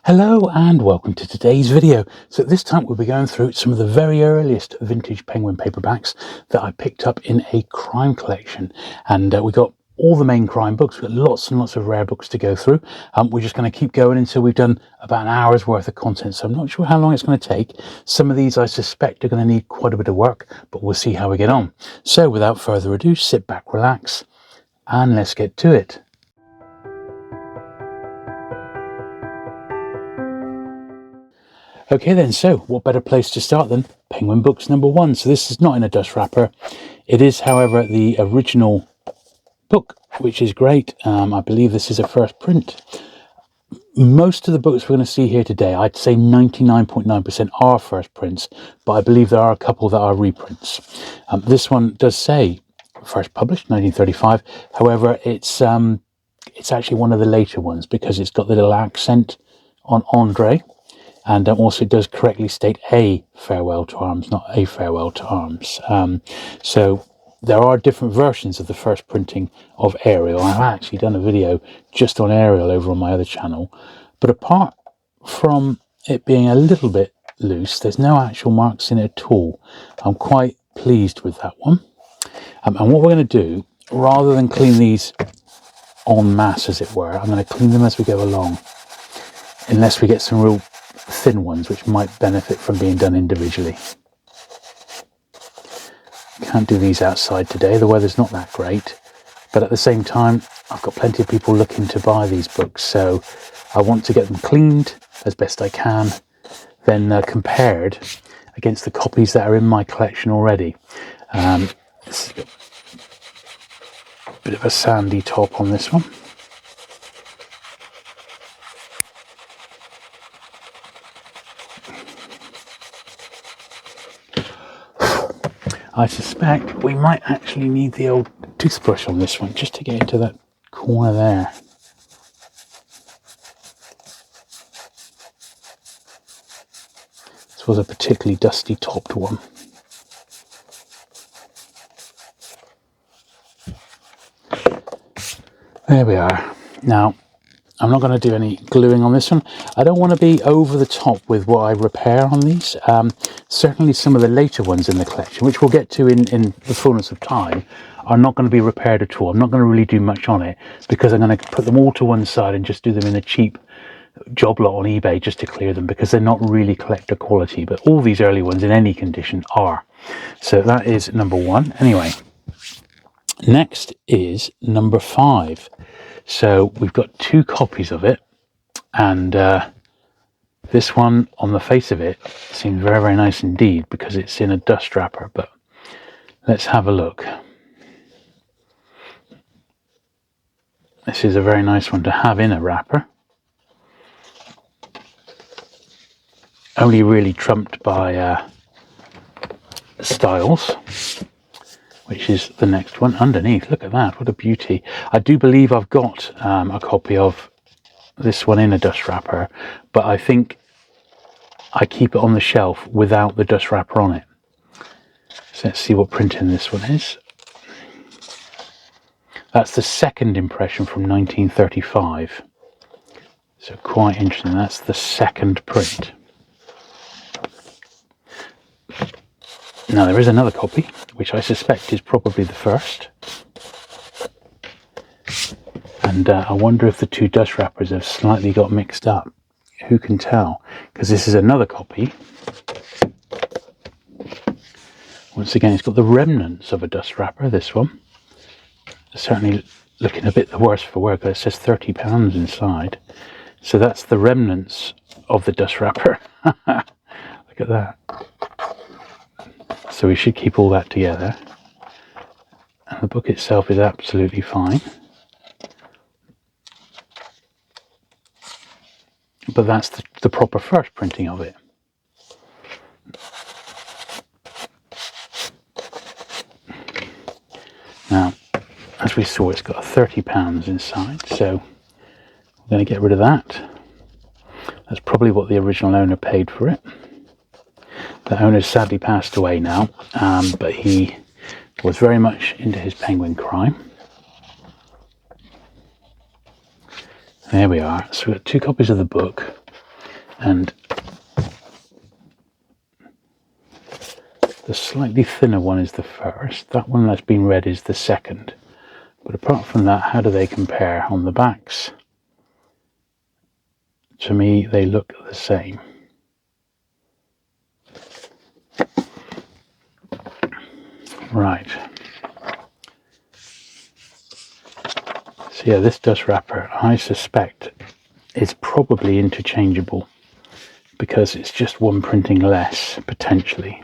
Hello and welcome to today's video. So this time we'll be going through some of the very earliest vintage Penguin paperbacks that I picked up in a crime collection. And we got all the main crime books. We've got lots and lots of rare books to go through. We're just going to keep going until we've done about an hour's worth of content. So I'm not sure how long it's going to take. Some of these I suspect are going to need quite a bit of work, but we'll see how we get on. So without further ado, sit back, relax, and let's get to it. Okay then, so what better place to start than Penguin Books number 1. So this is not in a dust wrapper. It is, however, the original book, which is great. I believe this is a first print. Most of the books we're going to see here today, I'd say 99.9% are first prints, but I believe there are a couple that are reprints. This one does say first published 1935. However, it's actually one of the later ones because it's got the little accent on Andre. And also it does correctly state A Farewell to Arms, not A Farewell to Arms. So there are different versions of the first printing of Ariel. I've actually done a video just on Ariel over on my other channel. But apart from it being a little bit loose, there's no actual marks in it at all. I'm quite pleased with that one. And what we're going to do, rather than clean these en masse, as it were, I'm going to clean them as we go along. Unless we get some real thin ones which might benefit from being done individually. Can't do these outside today, the weather's not that great, but at the same time I've got plenty of people looking to buy these books, so I want to get them cleaned as best I can, then compared against the copies that are in my collection already. This is a bit of a sandy top on this one. I suspect we might actually need the old toothbrush on this one just to get into that corner there. This was a particularly dusty topped one. There we are. Now, I'm not going to do any gluing on this one. I don't want to be over the top with what I repair on these. Certainly some of the later ones in the collection, which we'll get to in the fullness of time, are not going to be repaired at all. I'm not going to really do much on it because I'm going to put them all to one side and just do them in a cheap job lot on eBay just to clear them, because they're not really collector quality. But all these early ones in any condition are. So that is number 1. Anyway, next is number 5. So we've got 2 copies of it, and this one on the face of it seems very, very nice indeed because it's in a dust wrapper, but let's have a look. This is a very nice one to have in a wrapper, only really trumped by Styles, which is the next one underneath. Look at that, what a beauty. I do believe I've got a copy of this one in a dust wrapper, but I think I keep it on the shelf without the dust wrapper on it. So let's see what printing this one is. That's the second impression from 1935. So quite interesting, that's the second print. Now there is another copy, which I suspect is probably the first. And I wonder if the 2 dust wrappers have slightly got mixed up. Who can tell? Because this is another copy. Once again, it's got the remnants of a dust wrapper, this one. It's certainly looking a bit the worse for wear, because it says £30 inside. So that's the remnants of the dust wrapper. Look at that. So we should keep all that together. And the book itself is absolutely fine. But that's the proper first printing of it. Now, as we saw, it's got £30 inside, so we're going to get rid of that. That's probably what the original owner paid for it. The owner's sadly passed away now, but he was very much into his penguin crime. There we are. So we've got 2 copies of the book. and the slightly thinner one is the first. That one that's been read is the second. But apart from that, how do they compare on the backs? To me, they look the same. Right. So yeah, this dust wrapper, I suspect, is probably interchangeable because it's just one printing less, potentially.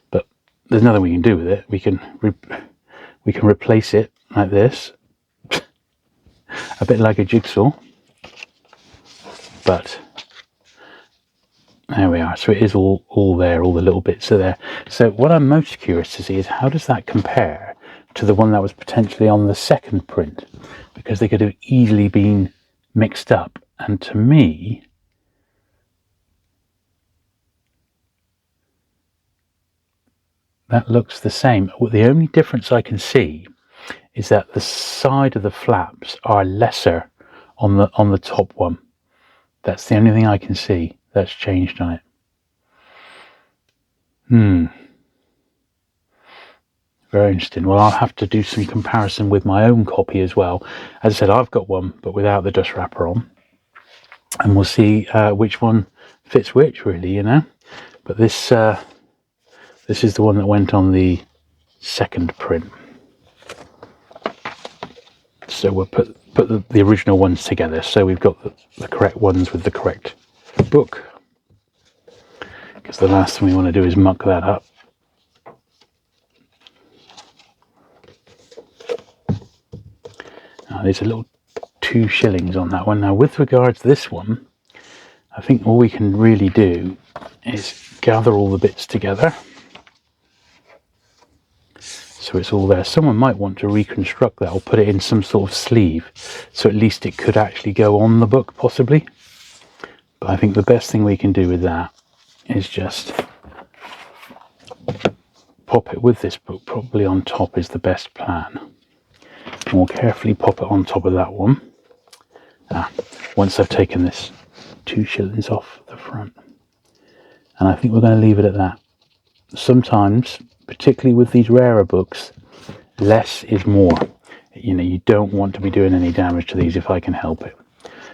But there's nothing we can do with it. We can replace it like this, a bit like a jigsaw. But there we are. So it is all there, all the little bits are there. So what I'm most curious to see is how does that compare to the one that was potentially on the second print? Because they could have easily been mixed up. And to me, that looks the same. The only difference I can see is that the side of the flaps are lesser on the top one. That's the only thing I can see that's changed on it. Very interesting. Well, I'll have to do some comparison with my own copy as well. As I said, I've got one, but without the dust wrapper on. And we'll see which one fits which, really, you know. But this is the one that went on the second print. So we'll put the original ones together. So we've got the correct ones with the correct book. Because the last thing we want to do is muck that up. Now, there's a little 2 shillings on that one. Now, with regards to this one, I think all we can really do is gather all the bits together. So it's all there. Someone might want to reconstruct that or put it in some sort of sleeve. So at least it could actually go on the book, possibly. But I think the best thing we can do with that is just pop it with this book probably on top is the best plan. And we'll carefully pop it on top of that one. Once I've taken this 2 shillings off the front. And I think we're going to leave it at that. Sometimes, particularly with these rarer books, less is more. You know, you don't want to be doing any damage to these if I can help it.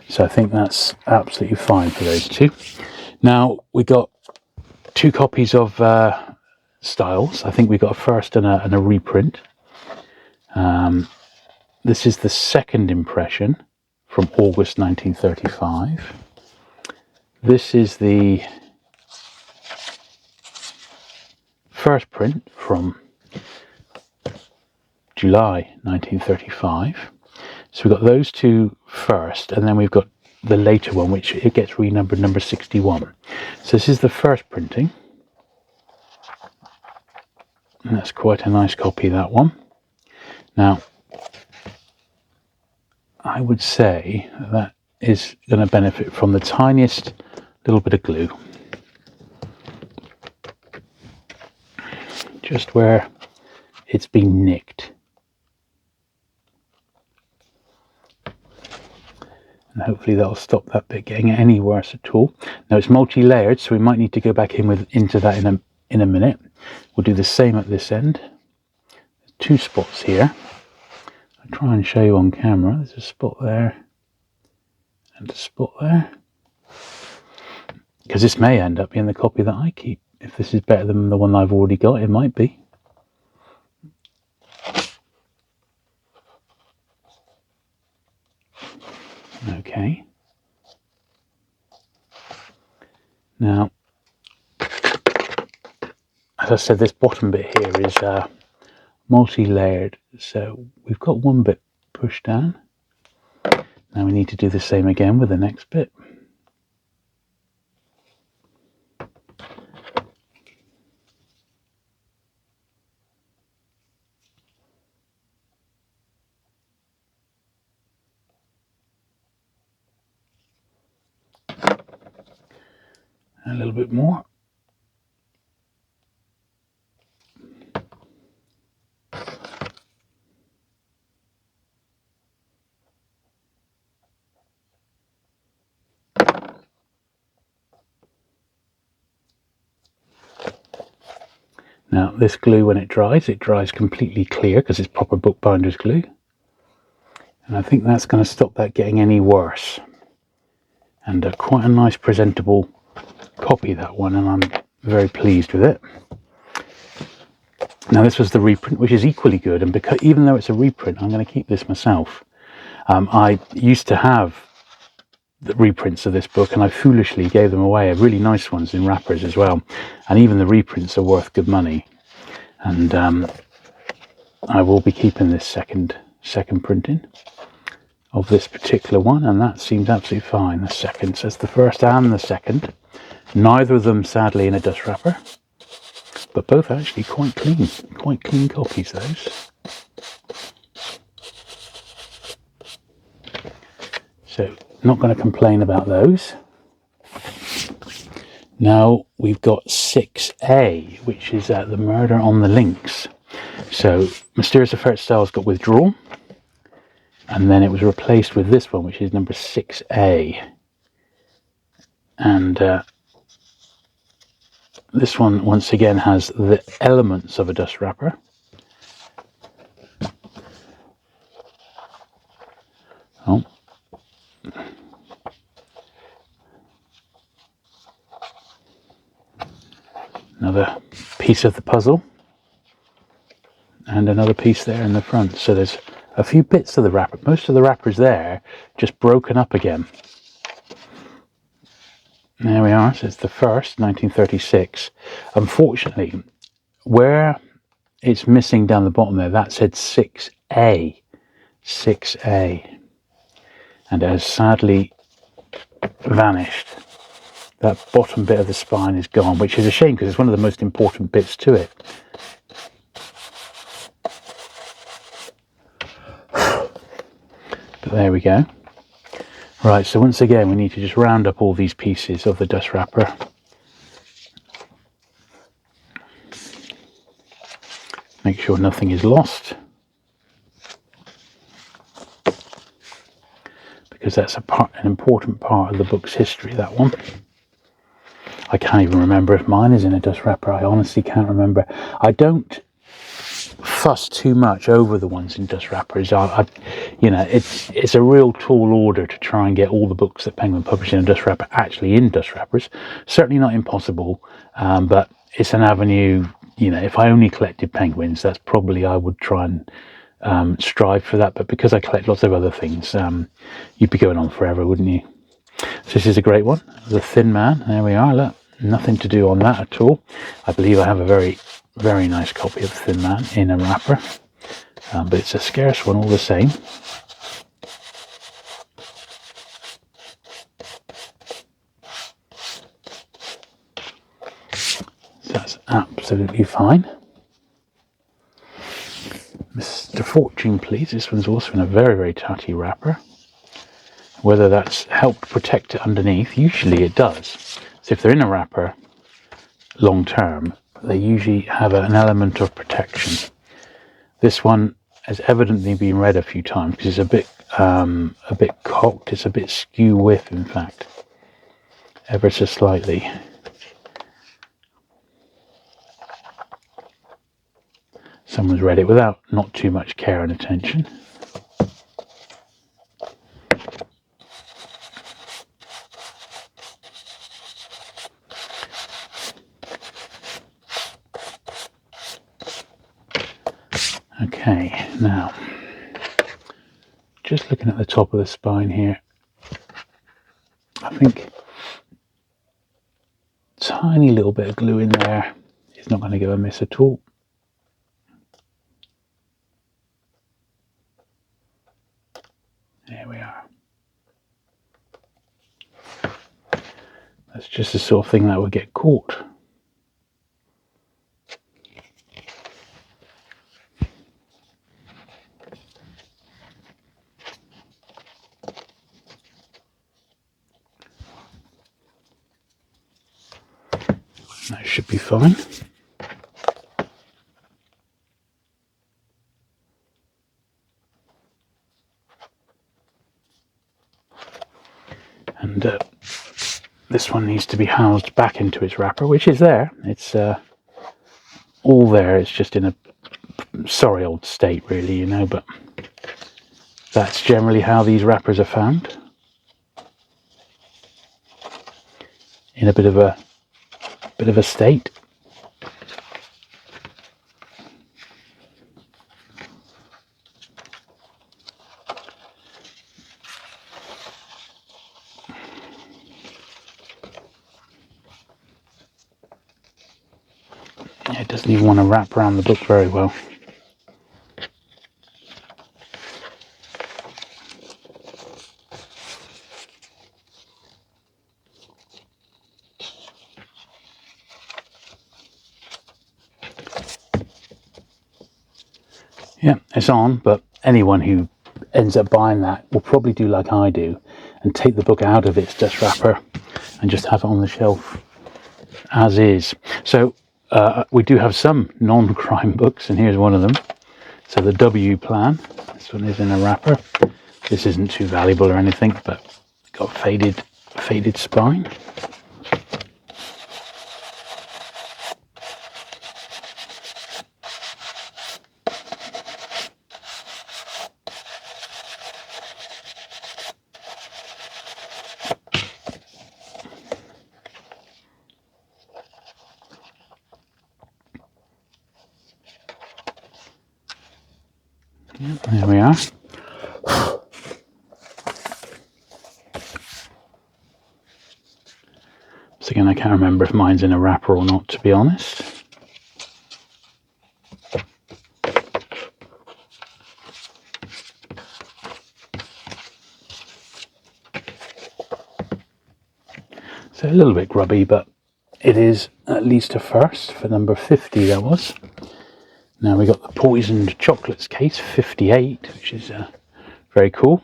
So I think that's absolutely fine for those two. Now, we got 2 copies of Styles. I think we got a first and a reprint. This is the second impression from August 1935. This is the first print from July 1935. So we've got those 2 first, and then we've got the later one, which it gets renumbered number 61. So this is the first printing. And that's quite a nice copy, that one. Now, I would say that is going to benefit from the tiniest little bit of glue. Just where it's been nicked. And hopefully that'll stop that bit getting any worse at all. Now it's multi-layered, so we might need to go back into that in a minute. We'll do the same at this end. 2 spots here. I'll try and show you on camera. There's a spot there and a spot there. Because this may end up being the copy that I keep. If this is better than the one I've already got, it might be. Okay. Now, as I said, this bottom bit here is multi-layered. So we've got one bit pushed down. Now we need to do the same again with the next bit. A little bit more. Now this glue, when it dries completely clear because it's proper bookbinder's glue. And I think that's going to stop that getting any worse. And quite a nice presentable copy, that one, and I'm very pleased with it. Now this was the reprint, which is equally good, and because even though it's a reprint, I'm going to keep this myself. I used to have the reprints of this book, and I foolishly gave them away, really nice ones in wrappers as well, and even the reprints are worth good money. And I will be keeping this second printing of this particular one, and that seems absolutely fine. The second, so it's the first and the second, neither of them sadly in a dust wrapper, but both actually quite clean copies, those. So not going to complain about those. Now we've got 6A, which is The Murder on the Links. So Mysterious Affair Styles got withdrawn, and then it was replaced with this one, which is number 6A. And this one once again has the elements of a dust wrapper. Oh. Another piece of the puzzle, and another piece there in the front. So there's a few bits of the wrapper. Most of the wrapper's there, just broken up again. There we are. So it's the first, 1936. Unfortunately, where it's missing down the bottom there, that said 6A. 6A. And it has sadly vanished. That bottom bit of the spine is gone, which is a shame because it's one of the most important bits to it. But there we go. Right, so once again we need to just round up all these pieces of the dust wrapper. Make sure nothing is lost, because that's an important part of the book's history, that one. I can't even remember if mine is in a dust wrapper. I honestly can't remember. I don't fuss too much over the ones in dust wrappers. You know, it's a real tall order to try and get all the books that Penguin published in a dust wrapper actually in dust wrappers. Certainly not impossible, but it's an avenue. You know, if I only collected Penguins, that's probably I would try and strive for that. But because I collect lots of other things, you'd be going on forever, wouldn't you? So this is a great one. The Thin Man. There we are. Look, nothing to do on that at all. I believe I have a very nice copy of The Thin Man in a wrapper, but it's a scarce one all the same. So that's absolutely fine. Mr. Fortune Please. This one's also in a very tatty wrapper. Whether that's helped protect it underneath, usually it does. So if they're in a wrapper long term, they usually have an element of protection. This one has evidently been read a few times because it's a bit cocked. It's a bit skew width, in fact, ever so slightly. Someone's read it without not too much care and attention. Okay, now, just looking at the top of the spine here, I think a tiny little bit of glue in there is not going to go amiss at all. There we are. That's just the sort of thing that would get caught. That should be fine. And this one needs to be housed back into its wrapper, which is there. It's all there. It's just in a sorry old state, really, you know, but that's generally how these wrappers are found, in a bit of a state. Yeah, it doesn't even want to wrap around the book very well. Yeah, it's on, but anyone who ends up buying that will probably do like I do and take the book out of its dust wrapper and just have it on the shelf as is. So we do have some non-crime books, and here's one of them. So the W Plan, this one is in a wrapper. This isn't too valuable or anything, but it's got faded spine. Yeah, there we are. So again, I can't remember if mine's in a wrapper or not, to be honest. So a little bit grubby, but it is at least a first for number 50, that was. Now we got the Poisoned Chocolates case, 58, which is very cool.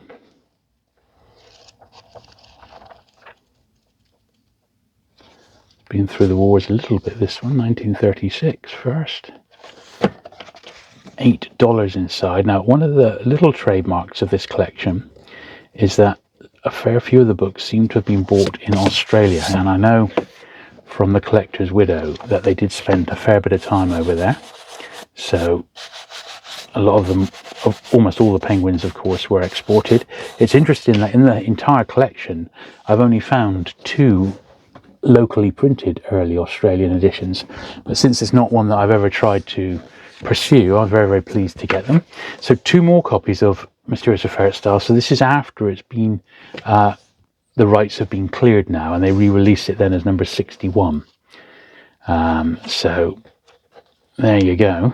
Been through the wars a little bit, this one, 1936 first. $8 inside. Now, one of the little trademarks of this collection is that a fair few of the books seem to have been bought in Australia, and I know from the collector's widow that they did spend a fair bit of time over there. So a lot of them, almost all the penguins, of course, were exported. It's interesting that in the entire collection, I've only found 2 locally printed early Australian editions, but since it's not one that I've ever tried to pursue, I'm very, very pleased to get them. So 2 more copies of Mysterious Ferret Style. So this is after it's been, the rights have been cleared now, and they re-released it then as number 61. So there you go.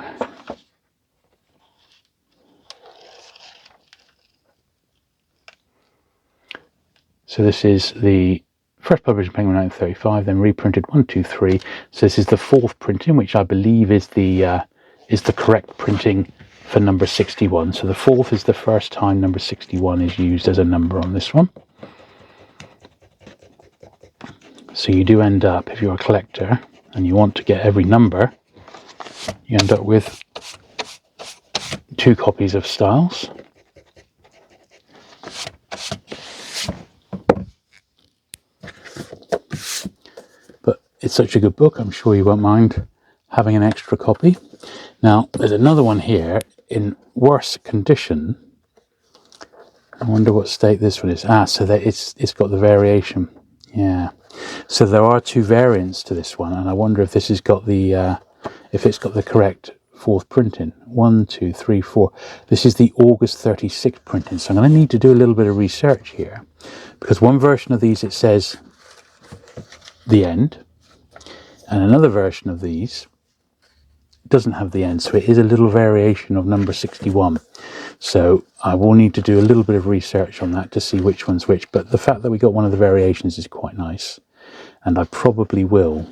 So this is the first published in Penguin 1935, then reprinted 1, 2, 3. So this is the 4th printing, which I believe is the correct printing for number 61. So the 4th is the first time number 61 is used as a number on this one. So you do end up, if you're a collector and you want to get every number, you end up with 2 copies of Styles. But it's such a good book, I'm sure you won't mind having an extra copy. Now, there's another one here in worse condition. I wonder what state this one is. So that it's got the variation. Yeah. So there are 2 variants to this one, and I wonder if this has got the if it's got the correct 4th printing. 1, 2, 3, 4. This is the August 36 printing. So I'm going to need to do a little bit of research here, because one version of these it says the end, and another version of these doesn't have the end, so it is a little variation of number 61. So I will need to do a little bit of research on that to see which one's which, but the fact that we got one of the variations is quite nice, and I probably will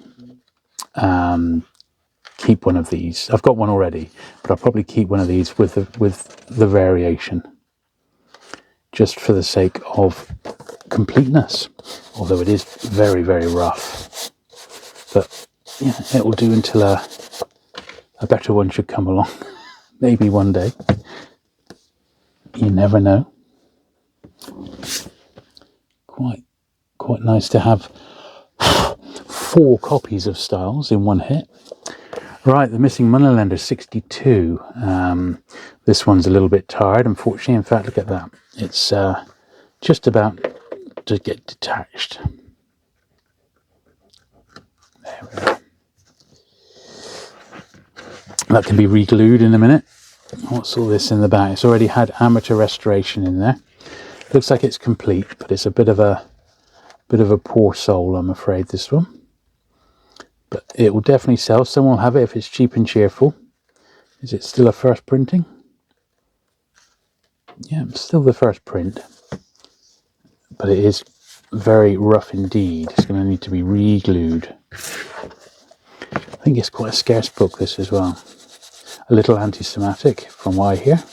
keep one of these. I've got one already, but I'll probably keep one of these with the variation, just for the sake of completeness, although it is very, very rough. But yeah, it will do until a better one should come along. Maybe one day. You never know. Quite nice to have 4 copies of Styles in one hit. Right, The Missing Moneylender 62. This one's a little bit tired, unfortunately. In fact, look at that. It's just about to get detached. There we go. That can be re-glued in a minute. What's all this in the back? It's already had amateur restoration in there. Looks like it's complete, but it's a bit of a poor soul, I'm afraid, this one. But it will definitely sell. Someone will have it if it's cheap and cheerful. Is it still a first printing? Yeah, it's still the first print. But it is very rough indeed. It's going to need to be re-glued. I think it's quite a scarce book, this as well. A little anti-Semitic, from what I hear.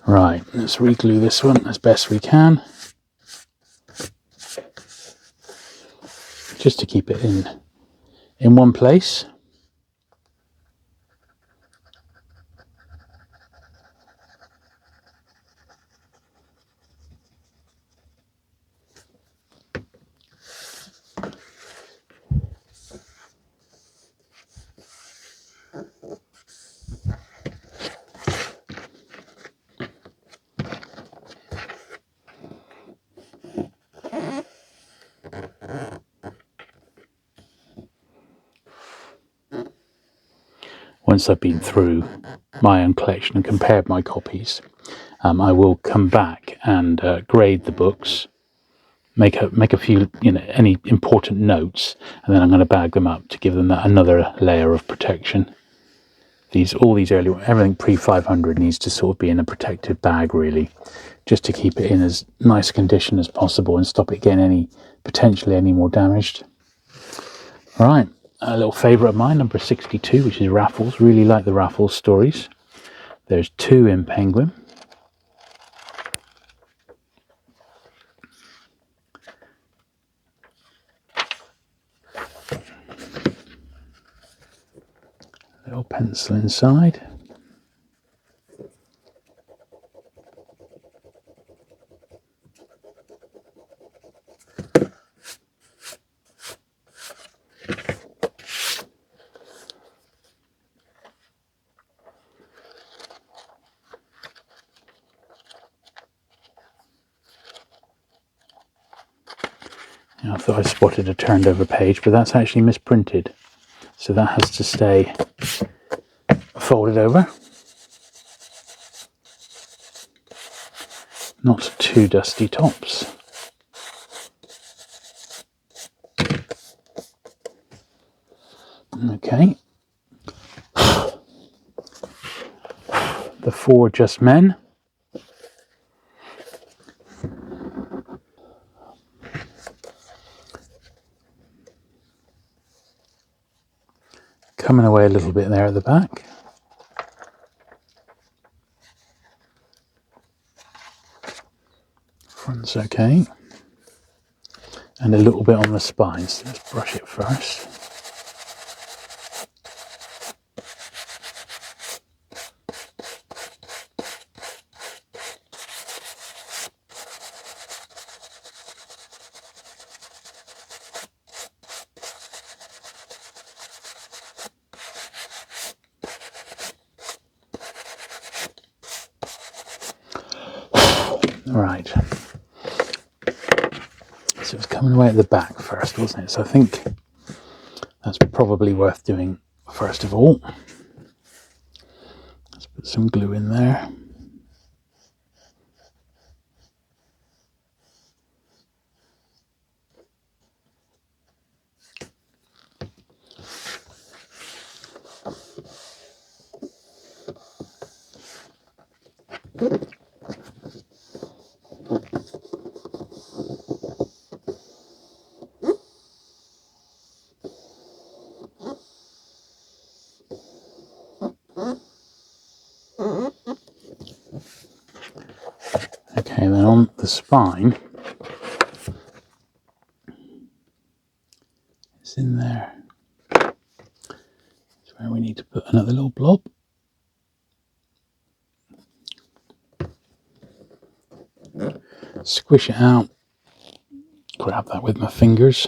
Right, let's re-glue this one as best we can. Just to keep it in one place. Once I've been through my own collection and compared my copies, I will come back and grade the books, make a few, any important notes, and then I'm going to bag them up to give them another layer of protection. All these early, everything pre-500 needs to sort of be in a protected bag, really, just to keep it in as nice condition as possible and stop it getting potentially any more damaged. All right. A little favourite of mine, number 62, which is Raffles. Really like the Raffles stories. There's 2 in Penguin. Little pencil inside. I thought I spotted a turned over page, but that's actually misprinted. So that has to stay folded over. Not 2 dusty tops. Okay. The 4 Just Men. Coming away a little bit there at the back. Front's okay. And a little bit on the spine, so let's brush it first. Right, so it's coming away at the back first, wasn't it? So I think that's probably worth doing first of all. Let's put some glue in there. Okay, then on the spine, it's in there. where we need to put another little blob. Squish it out. Grab that with my fingers.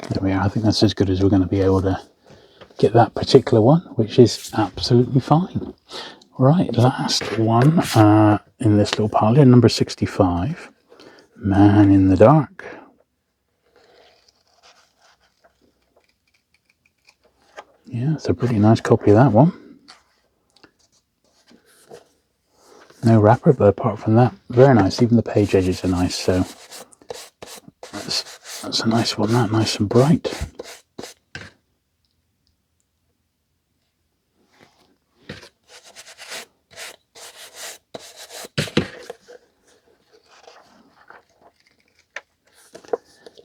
There we are. I think that's as good as we're going to be able to get that particular one, which is absolutely fine. Right, last one in this little pile here, number 65, Man in the Dark. Yeah, it's a pretty nice copy of that one. No wrapper, but apart from that, very nice. Even the page edges are nice, so that's a nice one, that nice and bright.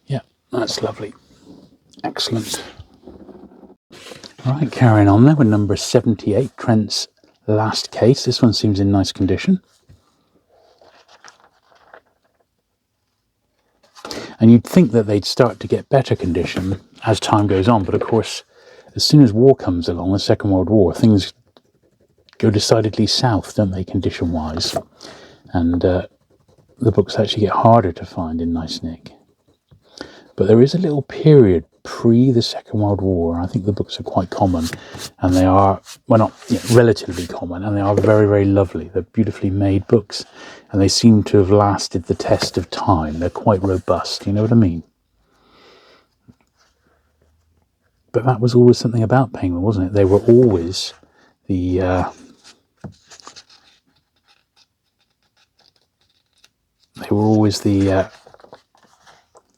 Yeah, that's lovely. Excellent. Right, carrying on there with number 78, Trent's Last Case. This one seems in nice condition. And you'd think that they'd start to get better condition as time goes on, but of course, as soon as war comes along, the Second World War, things go decidedly south, don't they, condition-wise? And the books actually get harder to find in nice nick. But there is a little period pre the Second World War. I think the books are quite common, and they are, well, not relatively common, and they are very, very lovely. They're beautifully made books, and they seem to have lasted the test of time. They're quite robust, you know what I mean? But that was always something about Penguin, wasn't it? They were always the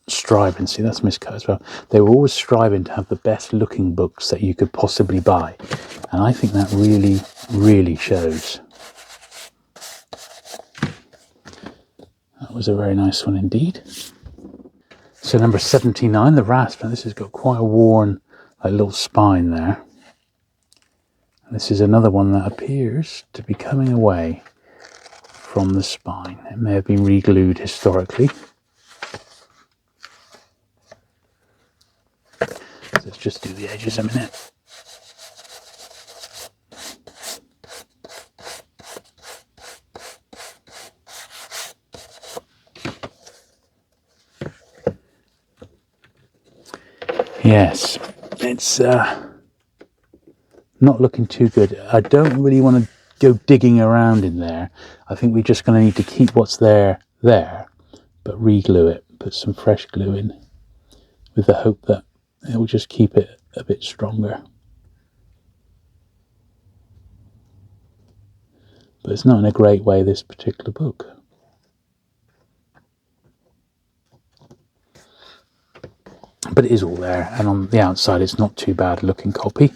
striving, see that's miscut as well, they were always striving to have the best looking books that you could possibly buy, and I think that really, really shows. That was a very nice one indeed. So number 79, The Rasp, and this has got quite a worn little spine there. And this is another one that appears to be coming away from the spine. It may have been re-glued historically. Let's just do the edges a minute. Yes, it's not looking too good. I don't really want to go digging around in there. I think we're just going to need to keep what's there, but re-glue it, put some fresh glue in, with the hope that it will just keep it a bit stronger. But it's not in a great way, this particular book. But it is all there, and on the outside it's not too bad a looking copy.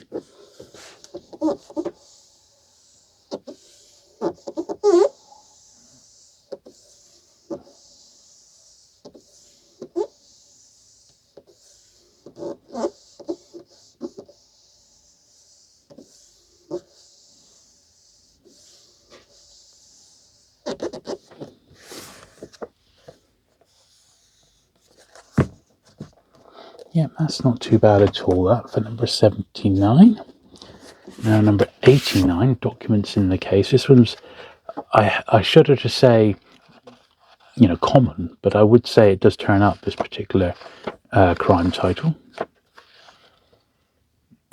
Yeah, that's not too bad at all, that for number 79. Now number 89, Documents in the Case. This one's, I shudder to say, common, but I would say it does turn up, this particular crime title.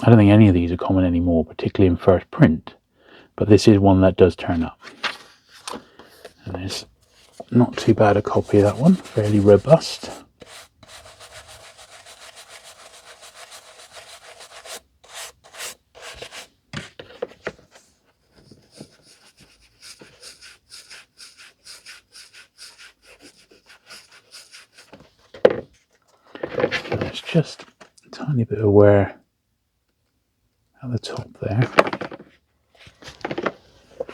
I don't think any of these are common anymore, particularly in first print, but this is one that does turn up. And there's not too bad a copy of that one, fairly robust. There's just a tiny bit of wear at the top there.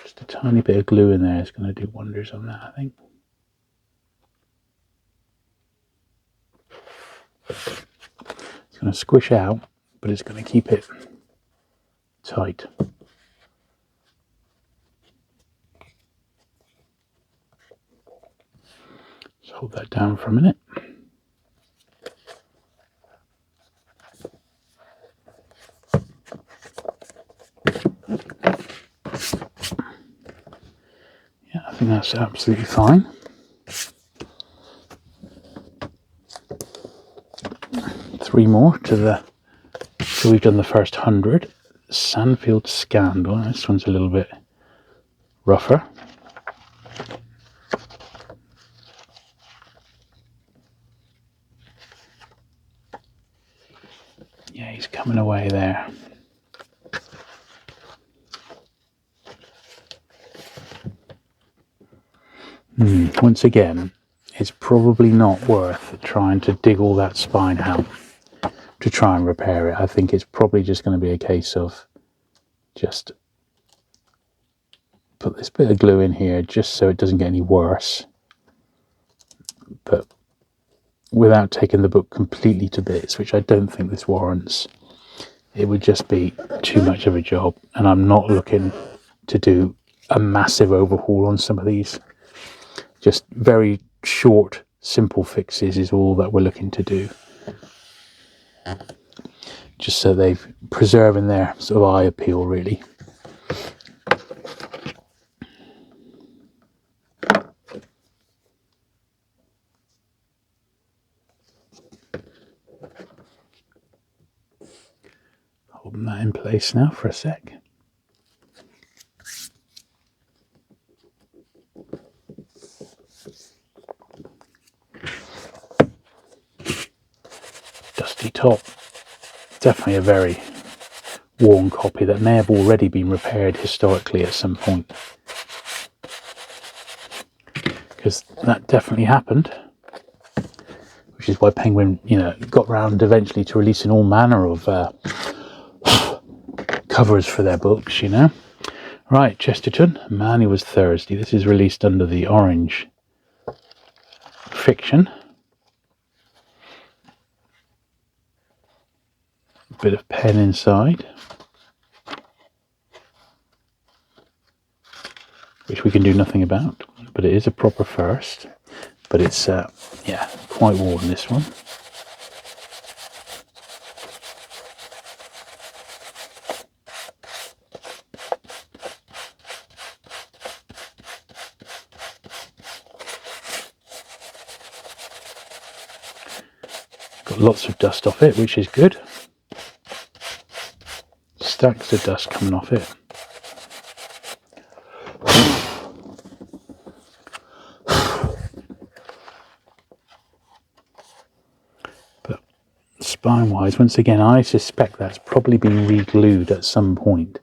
Just a tiny bit of glue in there is going to do wonders on that, I think. going to squish out, but it's going to keep it tight. Just hold that down for a minute. Yeah, I think that's absolutely fine. Three more to the, so we've done the first 100. Sandfield Scandal. This one's a little bit rougher. Yeah, he's coming away there. Once again, it's probably not worth trying to dig all that spine out to try and repair it. I think it's probably just going to be a case of just put this bit of glue in here just so it doesn't get any worse, but without taking the book completely to bits, which I don't think this warrants. It would just be too much of a job, and I'm not looking to do a massive overhaul on some of these. Just very short, simple fixes is all that we're looking to do. Just so they've preserving their sort of eye appeal, really. Holding that in place now for a sec. Dusty top. Definitely a very worn copy that may have already been repaired historically at some point, because that definitely happened, which is why Penguin, you know, got round eventually to releasing all manner of covers for their books, you know. Right, Chesterton, Man Who Was Thursday. This is released under the Orange Fiction. A bit of pen inside, which we can do nothing about, but it is a proper first. But it's yeah, quite worn, this one. Got lots of dust off it, which is good. Stacks of dust coming off it. But spine wise, once again, I suspect that's probably been re-glued at some point.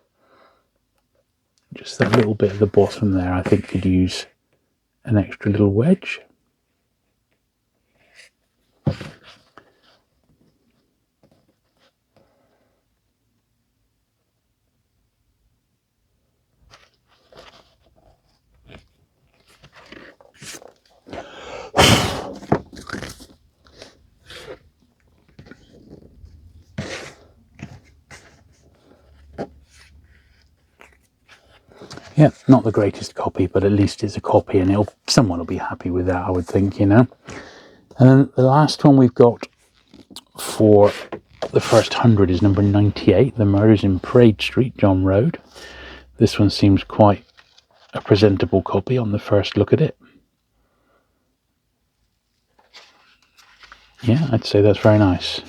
Just that little bit at the bottom there, I think could use an extra little wedge. Yeah, not the greatest copy, but at least it's a copy, and someone will be happy with that, I would think, you know. And then the last one we've got for the first 100 is number 98, The Murders in Parade Street, John Road. This one seems quite a presentable copy on the first look at it. Yeah, I'd say that's very nice.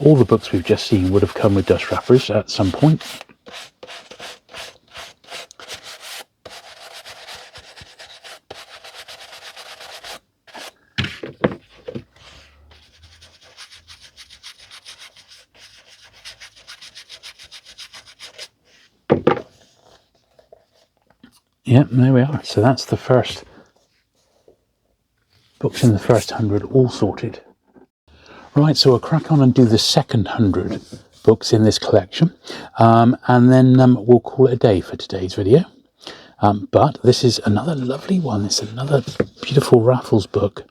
All the books we've just seen would have come with dust wrappers at some point. Yeah, there we are. So that's the first books in the first 100 all sorted. Right, so we'll crack on and do the second 100 books in this collection, and then we'll call it a day for today's video. But this is another lovely one. It's another beautiful Raffles book.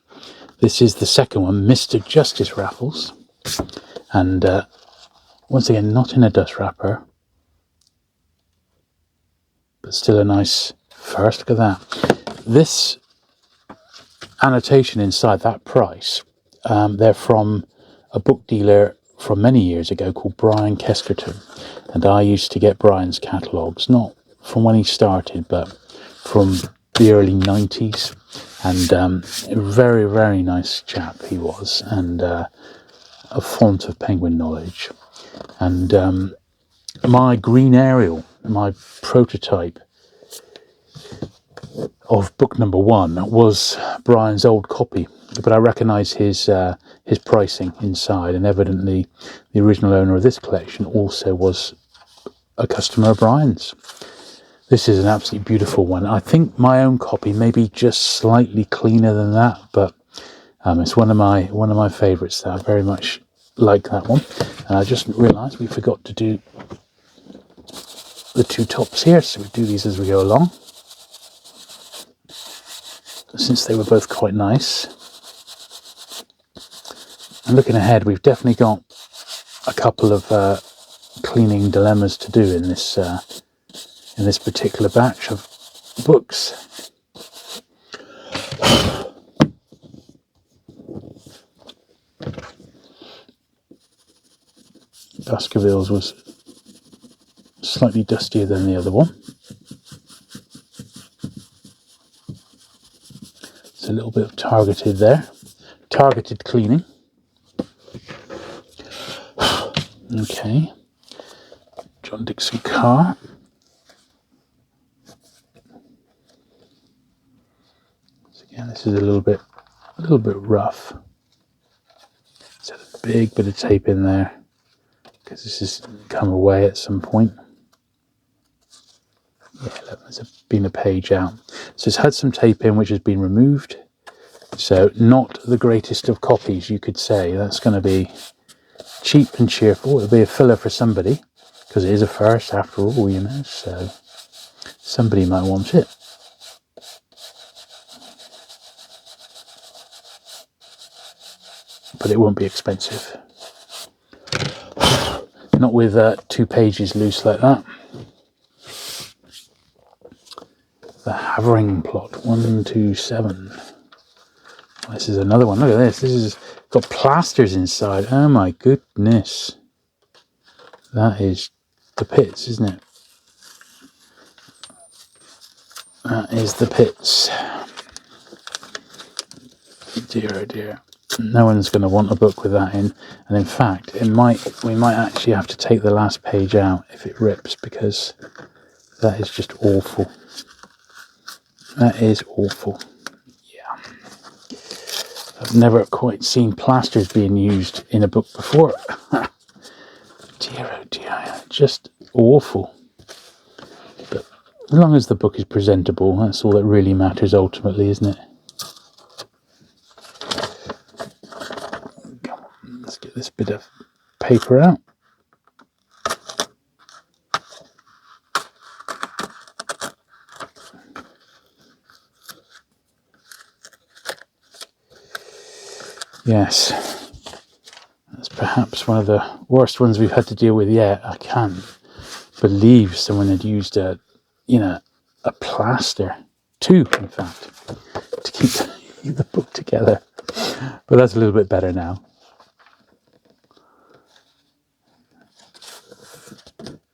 This is the second one, Mr. Justice Raffles. And once again, not in a dust wrapper, but still a nice first. Look at that. This annotation inside, that price, they're from a book dealer from many years ago called Brian Kesterton. And I used to get Brian's catalogues, not from when he started, but from the early 90s. And a very, very nice chap he was, and a font of Penguin knowledge. And my Green Ariel, my prototype of book number 1, was Brian's old copy, but I recognise his pricing inside, and evidently the original owner of this collection also was a customer of Brian's. This is an absolutely beautiful one. I think my own copy may be just slightly cleaner than that, but it's one of my favourites. I very much like that one. And I just realised we forgot to do the 2 tops here, so we do these as we go along, since they were both quite nice. And looking ahead, we've definitely got a couple of cleaning dilemmas to do in this particular batch of books. Baskervilles was slightly dustier than the other one. It's a little bit of targeted there. Targeted cleaning. Okay. John Dixon Carr. So again, this is a little bit rough. It's a big bit of tape in there, because this has come away at some point. Yeah, look, there's been a page out. So it's had some tape in which has been removed. So not the greatest of copies, you could say. That's going to be cheap and cheerful. It'll be a filler for somebody, because it is a first after all, you know. So somebody might want it. But it won't be expensive. Not with 2 pages loose like that. The Havering Plot, 127. This is another one. Look at this. This has got plasters inside. Oh my goodness. That is the pits, isn't it? That is the pits. Dear, oh dear. No one's going to want a book with that in. And in fact, we might actually have to take the last page out if it rips, because that is just awful. That is awful. Yeah. I've never quite seen plasters being used in a book before. Dear, oh dear. Just awful. But as long as the book is presentable, that's all that really matters ultimately, isn't it? Come on, let's get this bit of paper out. Yes, that's perhaps one of the worst ones we've had to deal with yet. I can't believe someone had used a plaster, 2 in fact, to keep the book together. But that's a little bit better now.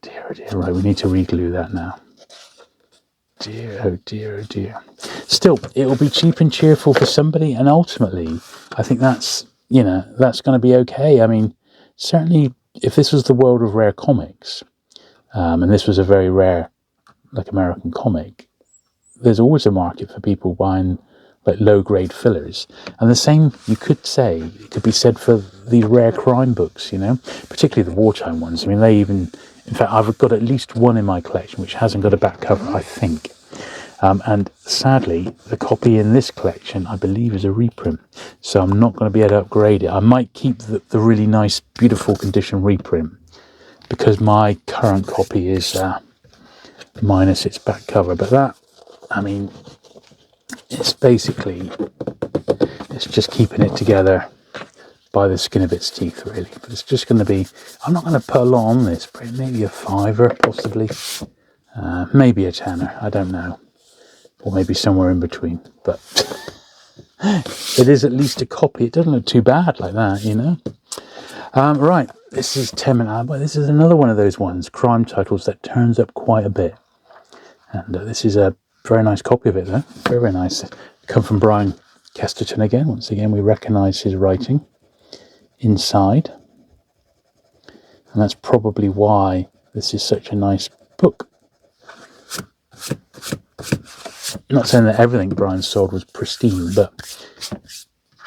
Dear, oh dear. Right, we need to re-glue that now. Dear, oh dear, oh dear. Still, it will be cheap and cheerful for somebody, and ultimately, I think that's going to be okay. I mean, certainly, if this was the world of rare comics, and this was a very rare, like, American comic, there's always a market for people buying like low-grade fillers. And the same, you could say, it could be said for the rare crime books, you know, particularly the wartime ones. I mean, in fact, I've got at least one in my collection which hasn't got a back cover, I think. And sadly, the copy in this collection, I believe, is a reprint. So I'm not going to be able to upgrade it. I might keep the really nice, beautiful condition reprint, because my current copy is minus its back cover. But that, I mean, it's basically It's just keeping it together by the skin of its teeth, really. But it's just going to be, I'm not going to put a lot on this, but maybe a fiver, possibly. Maybe a tenner, I don't know. Or maybe somewhere in between. But it is at least a copy. It doesn't look too bad like that, you know. Right, this is 10 minutes. This is another one of those ones, crime titles, that turns up quite a bit. And this is a very nice copy of it, though. Very, very nice. Come from Brian Kesterton again. Once again, we recognise his writing inside. And that's probably why this is such a nice book. I'm not saying that everything Brian sold was pristine, but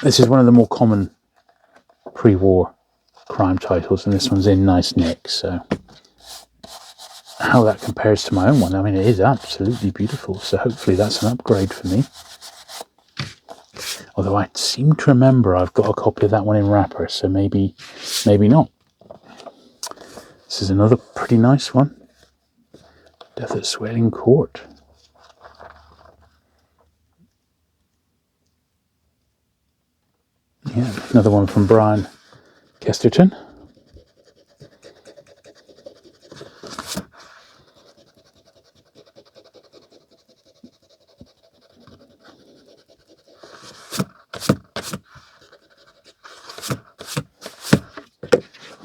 this is one of the more common pre-war crime titles, and this one's in nice nick, so how that compares to my own one, I mean, it is absolutely beautiful, so hopefully that's an upgrade for me. Although I seem to remember I've got a copy of that one in wrapper, so maybe not. This is another pretty nice one. Death at Swailing Court. Yeah, another one from Brian Kesterton.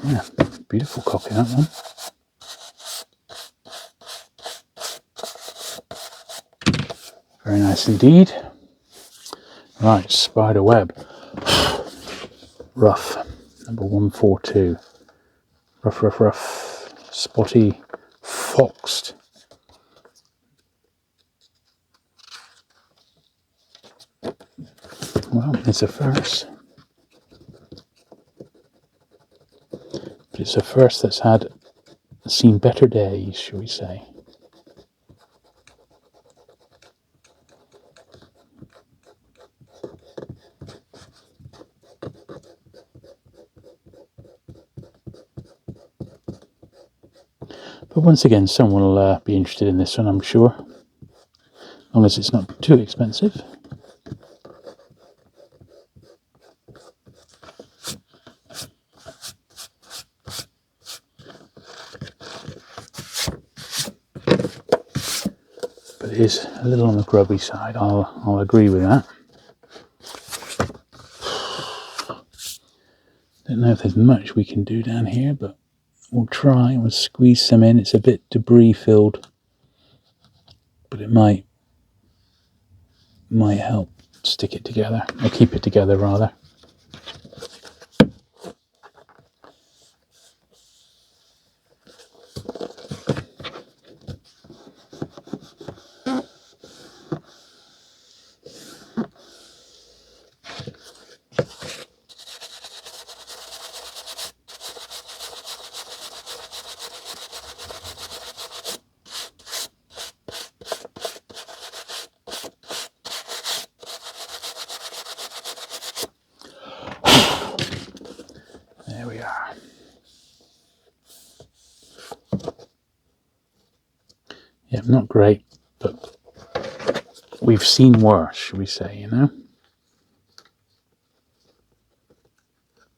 Yeah, beautiful copy, that one. Very nice indeed. Right, Spider Web. Rough, number 142. Rough, rough, rough. Spotty, foxed. Well, it's a first. But it's a first that's seen better days, shall we say. But once again, someone will be interested in this one, I'm sure. As long as it's not too expensive. But it is a little on the grubby side, I'll agree with that. Don't know if there's much we can do down here, but we'll try. We'll squeeze some in. It's a bit debris filled, but it might help stick it together, or keep it together rather. There we are. Yeah, not great, but we've seen worse, shall we say, you know?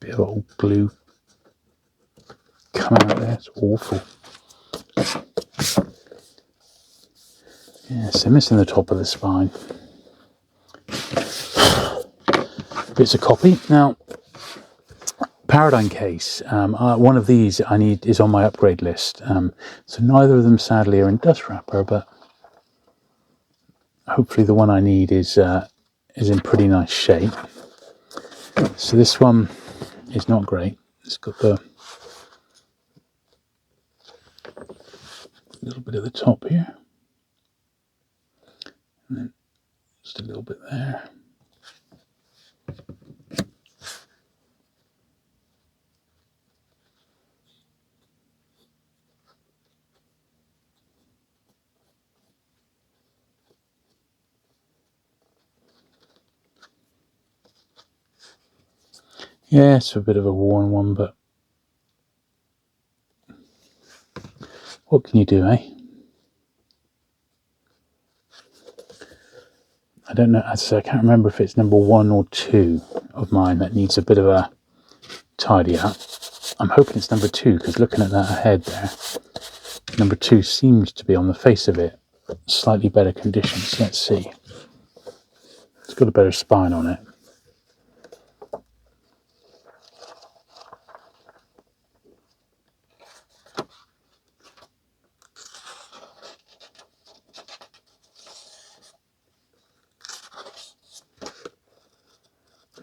Bit of old glue coming out there, it's awful. Yeah, so missing the top of the spine. But it's a copy. Now, Paradigm case, one of these I need is on my upgrade list. So neither of them sadly are in dust wrapper, but hopefully the one I need is in pretty nice shape. So this one is not great. It's got the little bit at the top here, and then just a little bit there. Yeah, it's a bit of a worn one, but what can you do, eh? I don't know, as I say, I can't remember if it's number 1 or 2 of mine that needs a bit of a tidy up. I'm hoping it's number 2, because looking at that ahead there, number 2 seems to be, on the face of it, slightly better conditions. Let's see. It's got a better spine on it.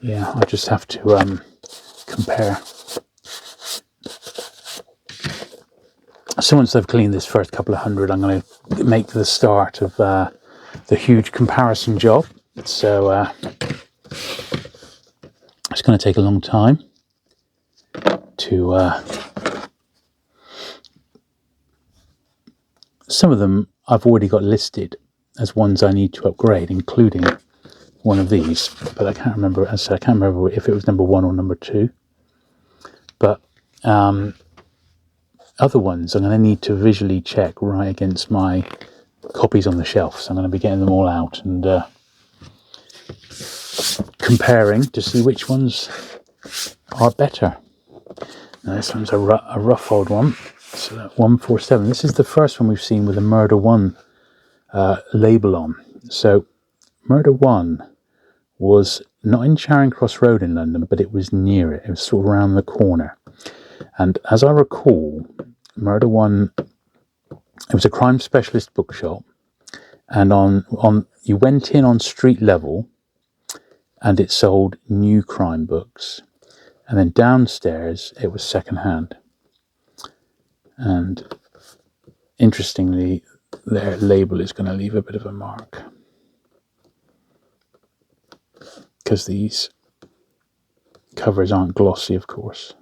Yeah, I just have to compare. So once I've cleaned this first couple of hundred, I'm going to make the start of the huge comparison job. So it's going to take a long time to... some of them I've already got listed as ones I need to upgrade, including one of these. But I can't remember, as I said, I can't remember if it was number 1 or number 2. But other ones I'm going to need to visually check right against my copies on the shelf. So I'm going to be getting them all out and comparing to see which ones are better. Now this one's a rough old one. So that 147. This is the first one we've seen with a Murder 1 label on. So Murder 1 was not in Charing Cross Road in London, but it was near it. It was sort of around the corner. And as I recall, Murder 1, it was a crime specialist bookshop, and on you went in on street level, and it sold new crime books, and then downstairs it was second hand. And interestingly, their label is going to leave a bit of a mark, because these covers aren't glossy, of course.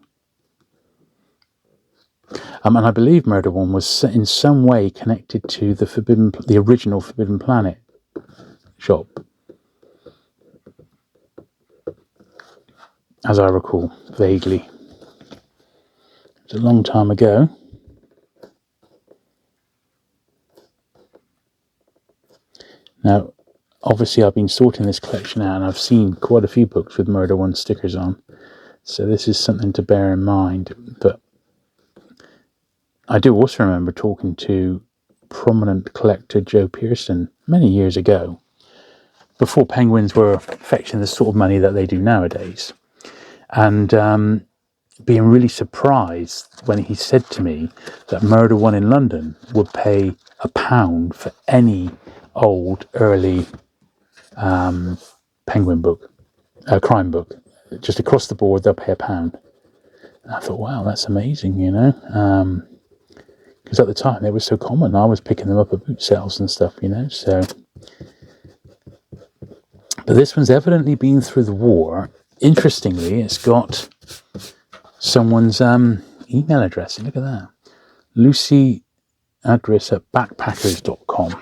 And I believe Murder 1 was in some way connected to the original Forbidden Planet shop, as I recall, vaguely. It was a long time ago. Now, obviously I've been sorting this collection out, and I've seen quite a few books with Murder 1 stickers on, so this is something to bear in mind. But I do also remember talking to prominent collector Joe Pearson many years ago, before Penguins were fetching the sort of money that they do nowadays, and being really surprised when he said to me that Murder 1 in London would pay £1 for any old early Penguin book, crime book. Just across the board, they'll pay £1. And I thought, wow, that's amazing, you know, because at the time they were so common. I was picking them up at boot sales and stuff, you know. So, but this one's evidently been through the war. Interestingly, it's got someone's email address. Look at that, Lucy address at backpackers.com.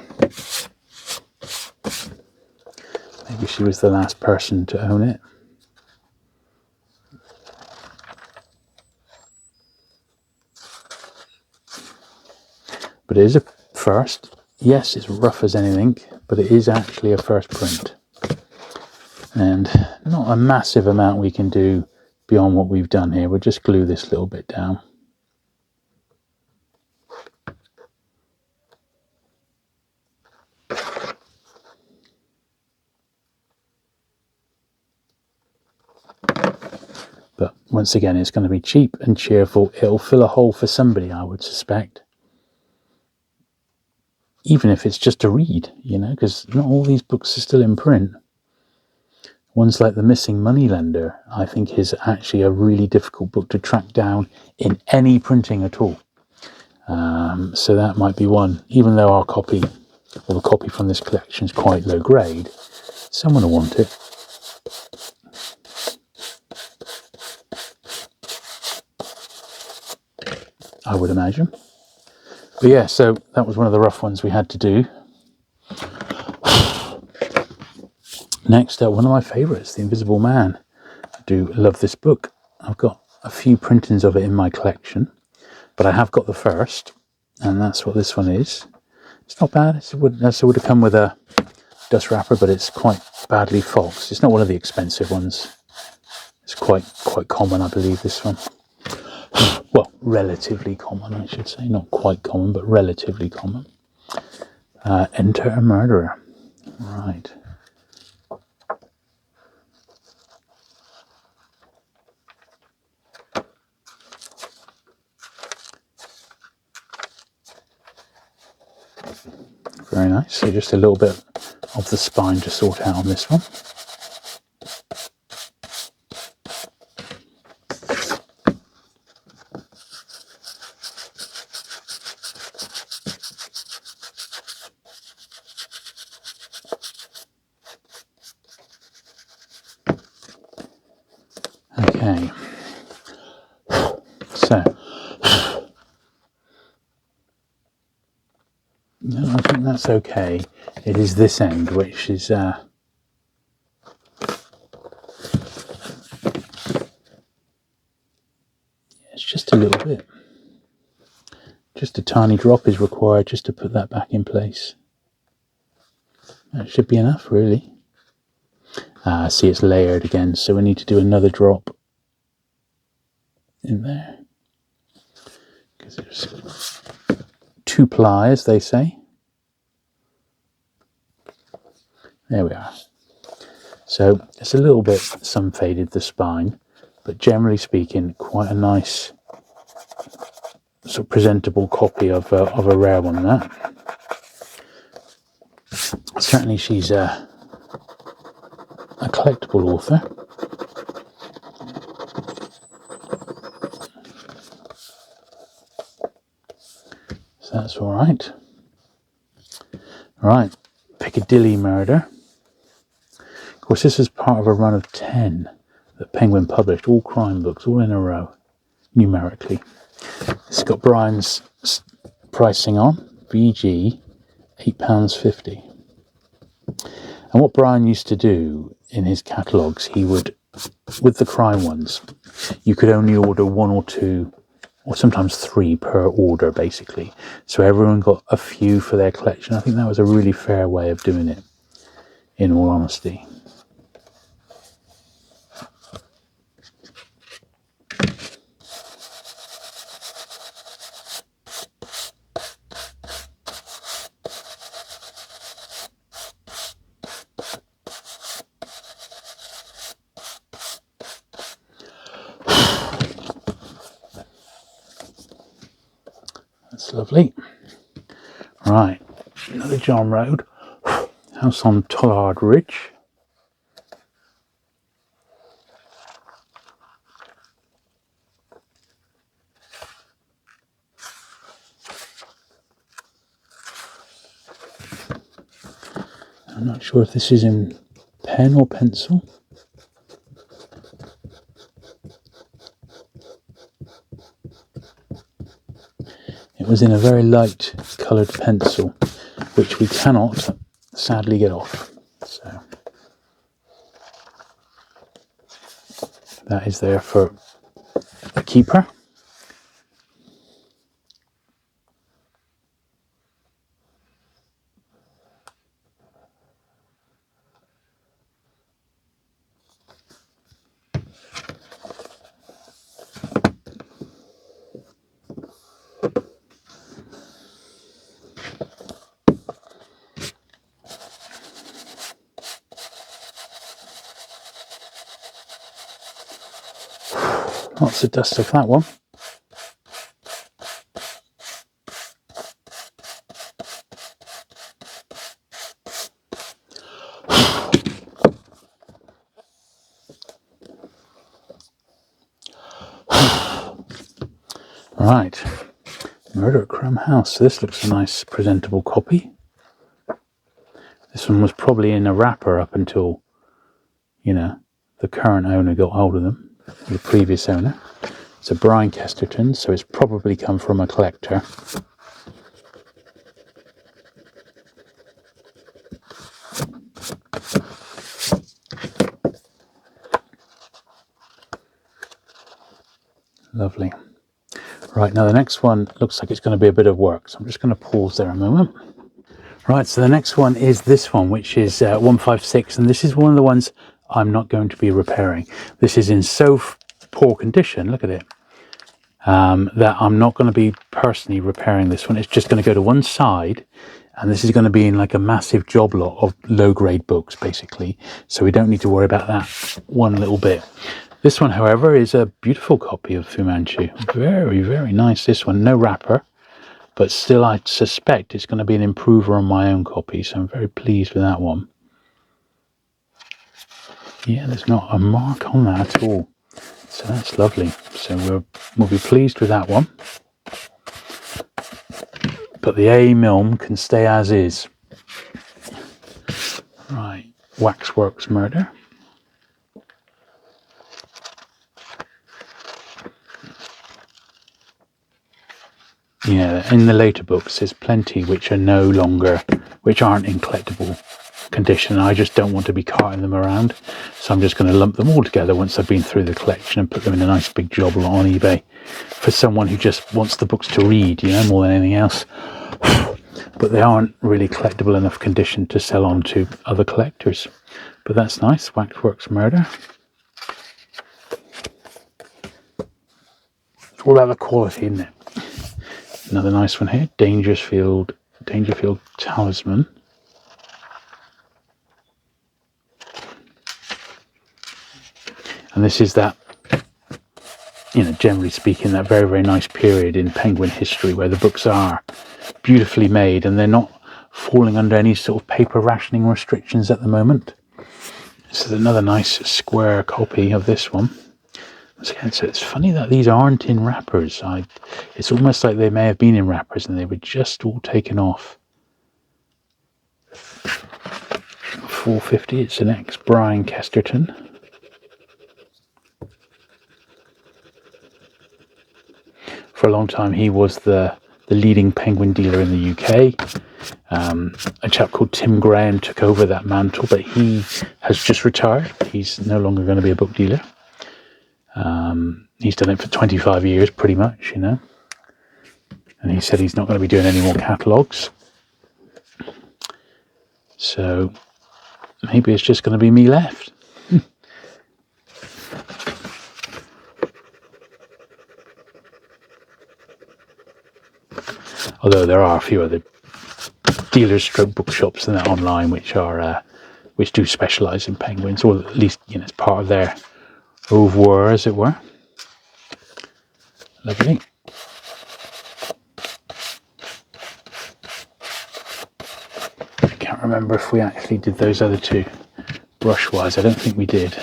Maybe she was the last person to own it. But it is a first. Yes, it's rough as anything, but it is actually a first print. And not a massive amount we can do beyond what we've done here. We'll just glue this little bit down. But once again, it's going to be cheap and cheerful. It'll fill a hole for somebody, I would suspect. Even if it's just to read, you know, because not all these books are still in print. Ones like The Missing Moneylender, I think, is actually a really difficult book to track down in any printing at all. So that might be one. Even though our copy, or the copy from this collection, is quite low grade, someone will want it. I would imagine. But yeah, so that was one of the rough ones we had to do. Next, one of my favourites, The Invisible Man. I do love this book. I've got a few printings of it in my collection, but I have got the first, and that's what this one is. It's not bad. It would have come with a dust wrapper, but it's quite badly foxed. It's not one of the expensive ones. It's quite common, I believe, this one. Well, relatively common, I should say. Not quite common, but relatively common. Enter a murderer. Right. Very nice. So just a little bit of the spine to sort out on this one. Okay. So, no, I think that's okay. It is this end which is it's just a little bit. Just a tiny drop is required just to put that back in place. That should be enough, really. See, it's layered again, so we need to do another drop in there. Because there's 2 ply, as they say. There we are. So it's a little bit sun faded, the spine, but generally speaking, quite a nice sort of presentable copy of a rare one. That certainly, she's a collectible author. So that's all right. Right, Piccadilly Murder. Of course, this is part of a run of 10 that Penguin published, all crime books, all in a row, numerically. It's got Brian's pricing on, VG, £8.50. And what Brian used to do in his catalogues, he would, with the crime ones, you could only order 1 or 2, or sometimes 3 per order, basically. So everyone got a few for their collection. I think that was a really fair way of doing it, in all honesty. That's lovely. Right, another John Road. House on Tollard Ridge. I'm not sure if this is in pen or pencil. It was in a very light coloured pencil, which we cannot sadly get off. So that is there for a keeper. Lots of dust off that one. Right, Murder at Crumb House. So this looks a nice presentable copy. This one was probably in a wrapper up until, you know, the current owner got hold of them, the previous owner. It's a Brian Kesterton, so it's probably come from a collector. Lovely. Right, now the next one looks like it's going to be a bit of work, so I'm just going to pause there a moment. Right, so the next one is this one, which is 156, and this is one of the ones I'm not going to be repairing. This is in so poor condition, look at it, that I'm not going to be personally repairing this one. It's just going to go to one side, and this is going to be in like a massive job lot of low-grade books, basically, so we don't need to worry about that one little bit. This one, however, is a beautiful copy of Fu Manchu. Very, very nice, this one. No wrapper. But still, I suspect it's going to be an improver on my own copy, so I'm very pleased with that one. Yeah, there's not a mark on that at all, so that's lovely. So we'll be pleased with that one. But the A Milm can stay as is. Right, Waxworks Murder. Yeah, in the later books, there's plenty which are which aren't in collectible condition. I just don't want to be carting them around, so I'm just going to lump them all together once I've been through the collection and put them in a nice big job lot on eBay for someone who just wants the books to read, more than anything else. But they aren't really collectible enough condition to sell on to other collectors. But that's nice. Waxworks Murder. It's all about the quality, isn't it? Another nice one here, Dangerfield Talisman. And this is that, generally speaking, that very, very nice period in Penguin history where the books are beautifully made and they're not falling under any sort of paper rationing restrictions at the moment. This is another nice square copy of this one. So it's funny that these aren't in wrappers. It's almost like they may have been in wrappers and they were just all taken off. 450, it's an ex-Brian Kesterton. For a long time he was the leading Penguin dealer in the UK. A chap called Tim Graham took over that mantle, but he has just retired. He's no longer going to be a book dealer. He's done it for 25 years pretty much, and he said he's not going to be doing any more catalogues, so maybe it's just going to be me left. Although there are a few other dealers stroke bookshops and that online which do specialise in penguins, or at least it's part of their oeuvre, as it were. Lovely. I can't remember if we actually did those other two brush wise. I don't think we did.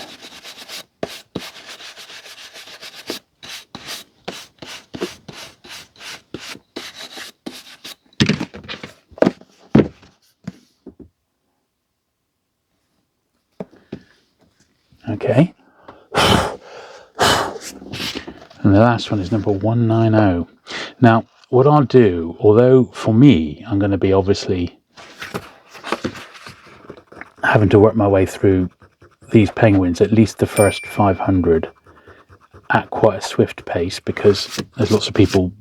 Okay. And the last one is number 190. Now, what I'll do, although for me, I'm going to be obviously having to work my way through these penguins, at least the first 500, at quite a swift pace, because there's lots of people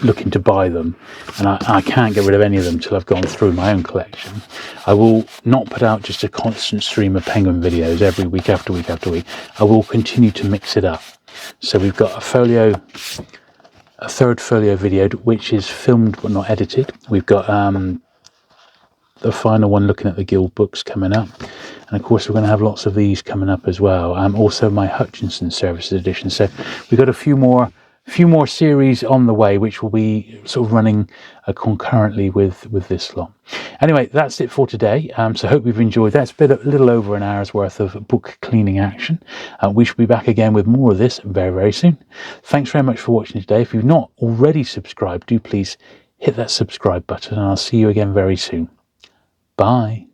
looking to buy them, and I can't get rid of any of them till I've gone through my own collection. I will not put out just a constant stream of penguin videos every week after week after week. I will continue to mix it up. So we've got a third folio video which is filmed but not edited. We've got the final one looking at the Guild books coming up, and of course we're going to have lots of these coming up as well. Also my Hutchinson Services edition. So we've got a few more series on the way, which will be sort of running concurrently with this lot. Anyway, that's it for today. So I hope you've enjoyed that. It's been a little over an hour's worth of book cleaning action. We shall be back again with more of this very, very soon. Thanks very much for watching today. If you've not already subscribed, do please hit that subscribe button, and I'll see you again very soon. Bye.